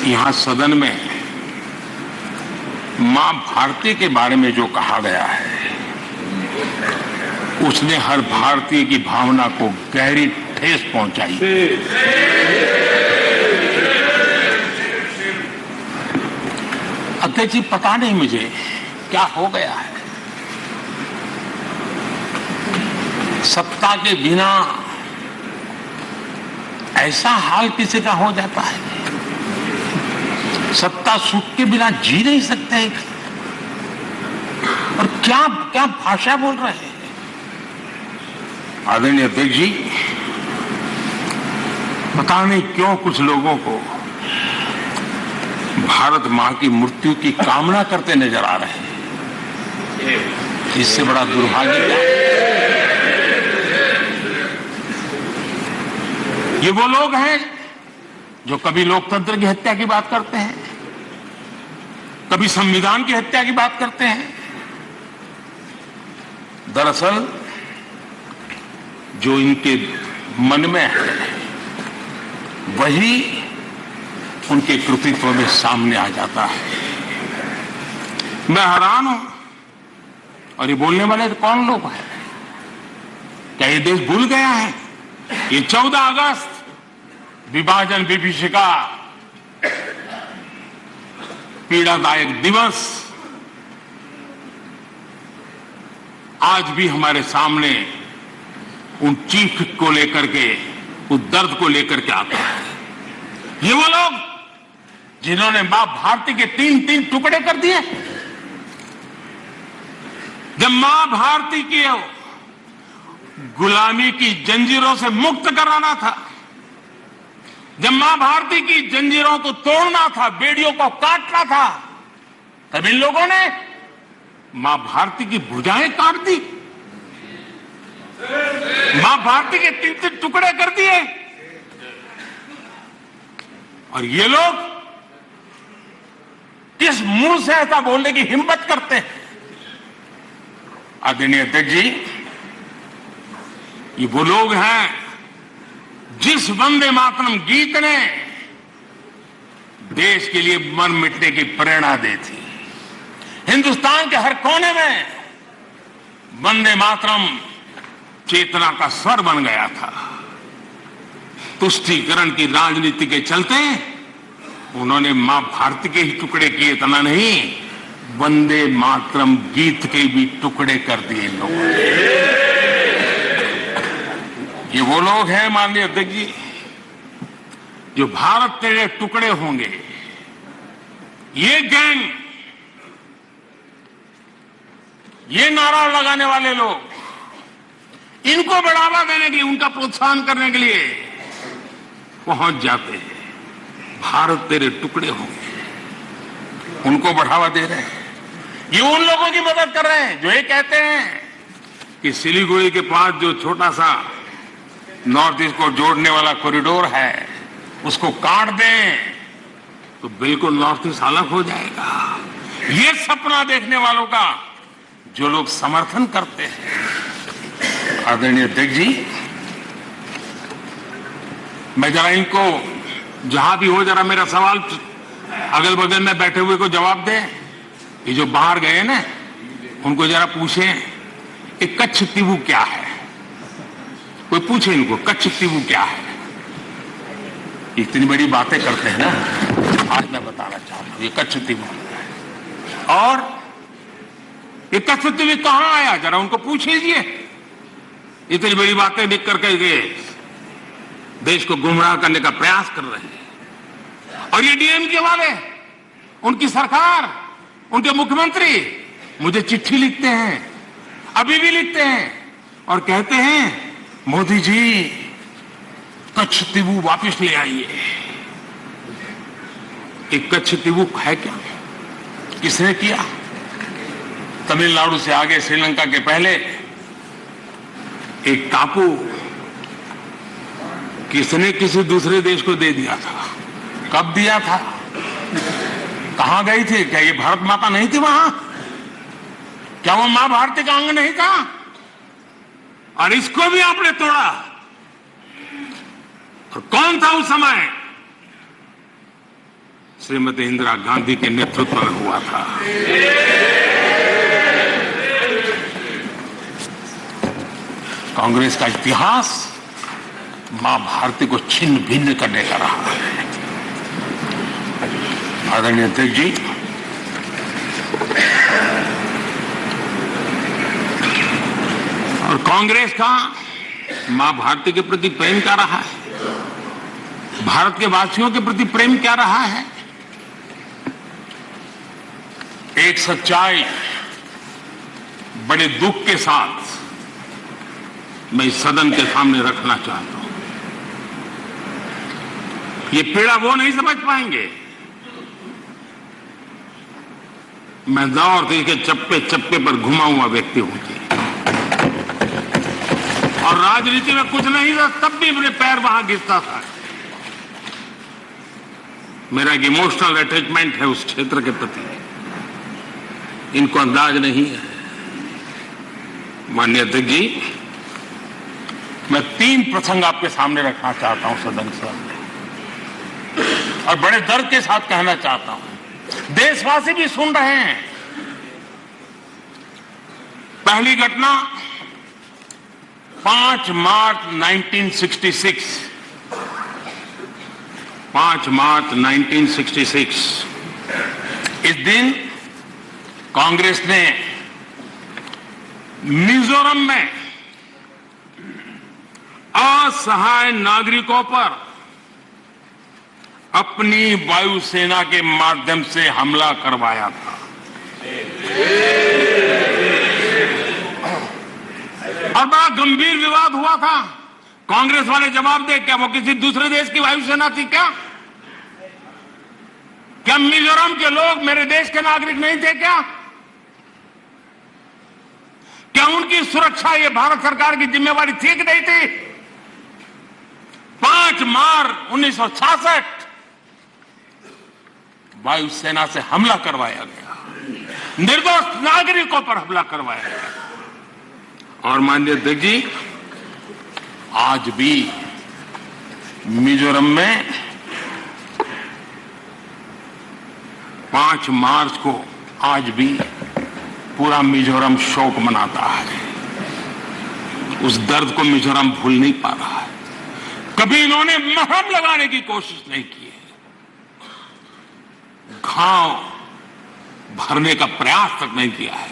यहां सदन में मां भारती के बारे में जो कहा गया है, उसने हर भारतीय की भावना को गहरी ठेस पहुंचाई। अध्यक्ष जी, पता नहीं मुझे क्या हो गया है। सत्ता के बिना ऐसा हाल किसी का हो जाता है। सत्ता सुख के बिना जी नहीं सकते। और क्या क्या भाषा बोल रहे हैं। आदरणीय अध्यक्ष जी, पता नहीं क्यों कुछ लोगों को भारत मां की मृत्यु की कामना करते नजर आ रहे हैं। इससे बड़ा दुर्भाग्य क्या है। ये वो लोग हैं जो कभी लोकतंत्र की हत्या की बात करते हैं, कभी संविधान की हत्या की बात करते हैं। दरअसल जो इनके मन में है वही उनके कृतित्व में सामने आ जाता है। मैं हैरान हूं। और ये बोलने वाले कौन लोग हैं? क्या ये देश भूल गया है? ये 14 अगस्त विभाजन विभीषिका पीड़ादायक दिवस आज भी हमारे सामने उन चीख को लेकर के, उस दर्द को लेकर के आता है। ये वो लोग जिन्होंने मां भारती के 3-3 टुकड़े कर दिए। जब मां भारती की गुलामी की जंजीरों से मुक्त कराना था, जब मां भारती की जंजीरों को तोड़ना था, बेड़ियों को काटना था, तब इन लोगों ने मां भारती की भुजाएं काट दी, मां भारती के 3-3 टुकड़े कर दिए। और ये लोग किस मुंह से ऐसा बोलने की हिम्मत करते हैं? आदरणीय अध्यक्ष जी, ये वो लोग हैं जिस वंदे मातरम गीत ने देश के लिए मर मिटने की प्रेरणा दी थी। हिंदुस्तान के हर कोने में वंदे मातरम चेतना का स्वर बन गया था। तुष्टीकरण की राजनीति के चलते उन्होंने मां भारती के ही टुकड़े किए, इतना नहीं, वंदे मातरम गीत के भी टुकड़े कर दिए लोगों ने। ये वो लोग हैं माननीय अध्यक्ष जी जो भारत तेरे टुकड़े होंगे, ये गैंग, ये नारा लगाने वाले लोग, इनको बढ़ावा देने के लिए, उनका प्रोत्साहन करने के लिए पहुंच जाते हैं। भारत तेरे टुकड़े होंगे, उनको बढ़ावा दे रहे हैं। ये उन लोगों की मदद कर रहे हैं जो ये कहते हैं कि सिलीगुड़ी के पास जो छोटा सा नॉर्थ ईस्ट को जोड़ने वाला कॉरिडोर है, उसको काट दें तो बिल्कुल नॉर्थ ईस्ट अलग हो जाएगा। ये सपना देखने वालों का जो लोग समर्थन करते हैं। आदरणीय अध्यक्ष जी, मैं जरा इनको, जहां भी हो, जरा मेरा सवाल अगल बगल में बैठे हुए को जवाब दे। ये जो बाहर गए ना, उनको जरा पूछें कि कच्छ तिबू क्या है। कोई पूछे इनको, कच्छ तिबू क्या है। इतनी बड़ी बातें करते हैं ना, आज मैं बताना चाहता हूं ये कच्छ तिबू। और ये कच्छ तिबू कहां आया, जरा उनको पूछ लीजिए। इतनी बड़ी बातें लिख करके देश को गुमराह करने का प्रयास कर रहे हैं। और ये डीएमके वाले, उनकी सरकार, उनके मुख्यमंत्री मुझे चिट्ठी लिखते हैं, अभी भी लिखते हैं और कहते हैं मोदी जी कच्छ तिबू वापस ले आइए। एक कच्छ तिबू है क्या? किसने किया? तमिलनाडु से आगे श्रीलंका के पहले एक टापू किसने किसी दूसरे देश को दे दिया था? कब दिया था? कहां गई थी? क्या ये भारत माता नहीं थी वहां? क्या वो मां भारती का अंग नहीं था? और इसको भी आपने तोड़ा। और कौन था उस समय श्रीमती इंदिरा गांधी के नेतृत्व में हुआ था। कांग्रेस का इतिहास मां भारती को छिन्न भिन्न करने का रहा है। आदरणीय अध्यक्ष जी, और कांग्रेस का मां भारती के प्रति प्रेम क्या रहा है, भारत के वासियों के प्रति प्रेम क्या रहा है, एक सच्चाई बड़े दुख के साथ मैं इस सदन के सामने रखना चाहता हूं। ये पीड़ा वो नहीं समझ पाएंगे। मैं दौर देश के चप्पे चप्पे पर घुमा हुआ व्यक्ति हूं जी, और राजनीति में कुछ नहीं था तब भी मेरे पैर वहां गिरता था। मेरा एक इमोशनल अटैचमेंट है उस क्षेत्र के प्रति, इनको अंदाज नहीं है। माननीय अध्यक्ष जी, मैं 3 प्रसंग आपके सामने रखना चाहता हूं सदन के सामने, और बड़े दर्द के साथ कहना चाहता हूं, देशवासी भी सुन रहे हैं। पहली घटना 5 मार्च 1966, 5 मार्च 1966। इस दिन कांग्रेस ने मिजोरम में असहाय नागरिकों पर अपनी वायुसेना के माध्यम से हमला करवाया था। और बड़ा गंभीर विवाद हुआ था। कांग्रेस वाले जवाब दे, क्या वो किसी दूसरे देश की वायुसेना थी क्या? क्या मिजोरम के लोग मेरे देश के नागरिक नहीं थे क्या? क्या उनकी सुरक्षा ये भारत सरकार की जिम्मेवारी थी कि नहीं थी? 5 मार्च 1966 वायुसेना से हमला करवाया गया, निर्दोष नागरिकों पर हमला करवाया गया। और माननीय अध्यक्ष जी, आज भी मिजोरम में 5 मार्च को आज भी पूरा मिजोरम शोक मनाता है। उस दर्द को मिजोरम भूल नहीं पा रहा है। कभी इन्होंने मरहम लगाने की कोशिश नहीं की है, घाव भरने का प्रयास तक नहीं किया है,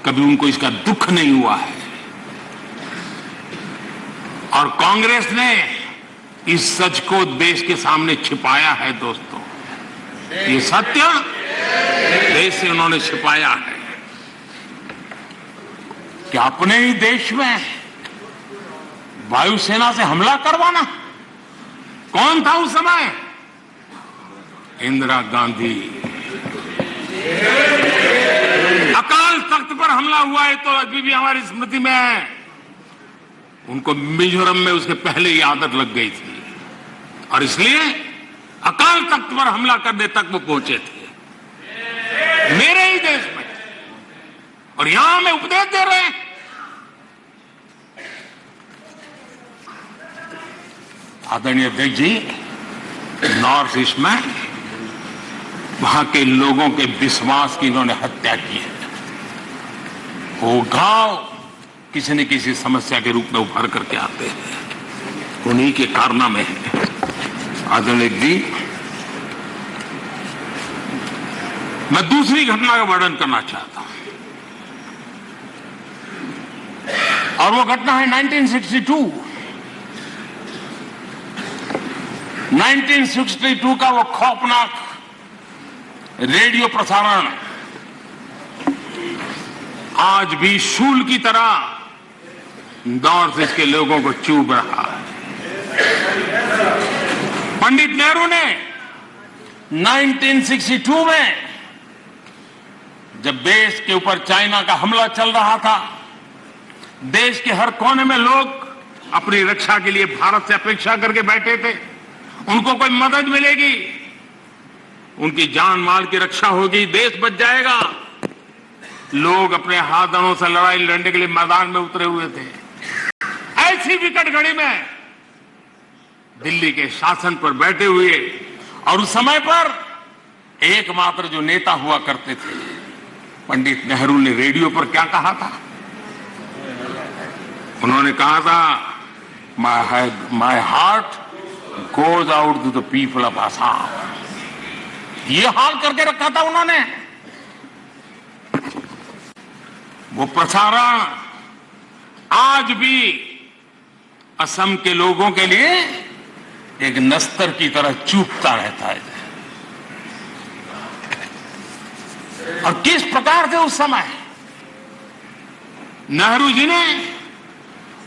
कभी उनको इसका दुख नहीं हुआ है। और कांग्रेस ने इस सच को देश के सामने छिपाया है। दोस्तों, ये सत्य देश से उन्होंने छिपाया है कि अपने ही देश में वायुसेना से हमला करवाना। कौन था उस समय? इंदिरा गांधी। अकाल तख्त पर हमला हुआ है तो अभी भी हमारी स्मृति में है। उनको मिजोरम में उसके पहले ही आदत लग गई थी, और इसलिए अकाल तख्त पर हमला करने तक वो पहुंचे थे, मेरे ही देश में। और यहां में उपदेश दे रहे हैं। आदरणीय अध्यक्ष जी, नॉर्थ ईस्ट में वहां के लोगों के विश्वास की इन्होंने हत्या की है। वो गांव किसी न किसी समस्या के रूप में उभर करके आते हैं, उन्हीं के कारनामे हैं। आदरणीय जी, मैं दूसरी घटना का वर्णन करना चाहता हूं, और वो घटना है 1962। 1962 का वो खौफनाक रेडियो प्रसारण आज भी शूल की तरह नॉर्थ ईस्ट के लोगों को चुभ रहा है। पंडित नेहरू ने 1962 में, जब देश के ऊपर चाइना का हमला चल रहा था, देश के हर कोने में लोग अपनी रक्षा के लिए भारत से अपेक्षा करके बैठे थे। उनको कोई मदद मिलेगी, उनकी जान माल की रक्षा होगी, देश बच जाएगा। लोग अपने हाथों से लड़ाई लड़ने के लिए मैदान में उतरे हुए थे। ऐसी विकट घड़ी में दिल्ली के शासन पर बैठे हुए, और उस समय पर एकमात्र जो नेता हुआ करते थे, पंडित नेहरू ने रेडियो पर क्या कहा था? उन्होंने कहा था, my heart goes out to the people of Assam. ये हाल करके रखा था उन्होंने। वो प्रसारण आज भी असम के लोगों के लिए एक नस्तर की तरह चूकता रहता है। और किस प्रकार से उस समय नेहरू जी ने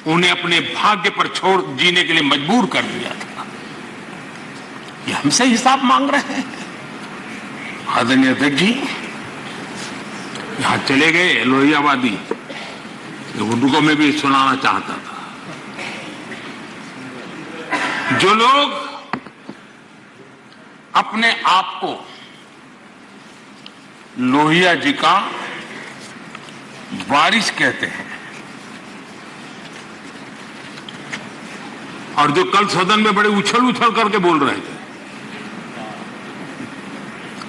उन्हें अपने भाग्य पर छोड़ जीने के लिए मजबूर कर दिया था। ये हमसे हिसाब मांग रहे हैं। आदरणीय अध्यक्ष जी यहां चले गए लोहियावादी, उनको मैं भी सुनाना चाहता था। जो लोग अपने आप को लोहिया जी का वारिस कहते हैं, और जो कल सदन में बड़े उछल उछल करके बोल रहे थे,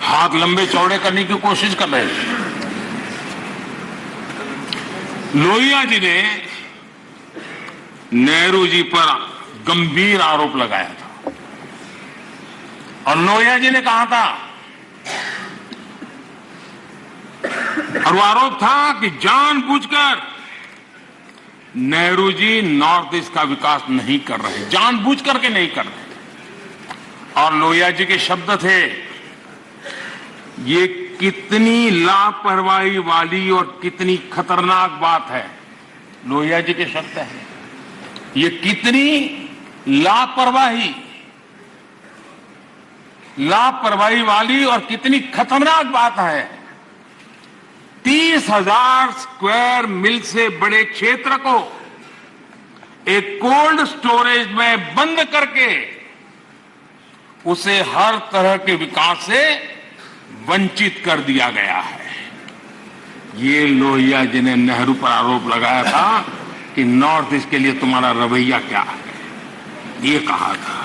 हाथ लंबे चौड़े करने की कोशिश कर रहे थे, लोहिया जी ने नेहरू जी पर गंभीर आरोप लगाया था। और लोहिया जी ने कहा था, और वो आरोप था कि जानबूझकर नेहरू जी नॉर्थ ईस्ट का विकास नहीं कर रहे, जानबूझ करके नहीं कर रहे। और लोहिया जी के शब्द थे, ये कितनी लापरवाही वाली और कितनी खतरनाक बात है। लोहिया जी के शब्द हैं, ये कितनी लापरवाही वाली और कितनी खतरनाक बात है। 30,000 स्क्वायर मील से बड़े क्षेत्र को एक कोल्ड स्टोरेज में बंद करके उसे हर तरह के विकास से वंचित कर दिया गया है। ये लोहिया जी ने नेहरू पर आरोप लगाया था कि नॉर्थ ईस्ट के लिए तुम्हारा रवैया क्या है। ये कहा था।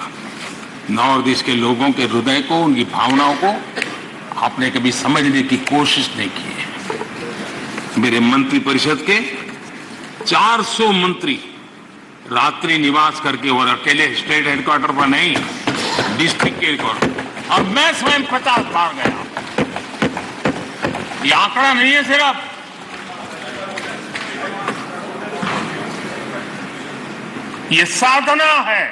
नॉर्थ ईस्ट के लोगों के हृदय को, उनकी भावनाओं को आपने कभी समझने की कोशिश नहीं की है। मेरे मंत्री परिषद के 400 मंत्री रात्रि निवास करके, और अकेले स्टेट हेडक्वार्टर पर नहीं, डिस्ट्रिक्ट के हेडक्वार्टर, और मैं स्वयं 50 बार गया। ये आंकड़ा नहीं है सिर्फ, ये साधना है,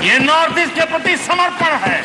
ये नॉर्थ ईस्ट के प्रति समर्पण है।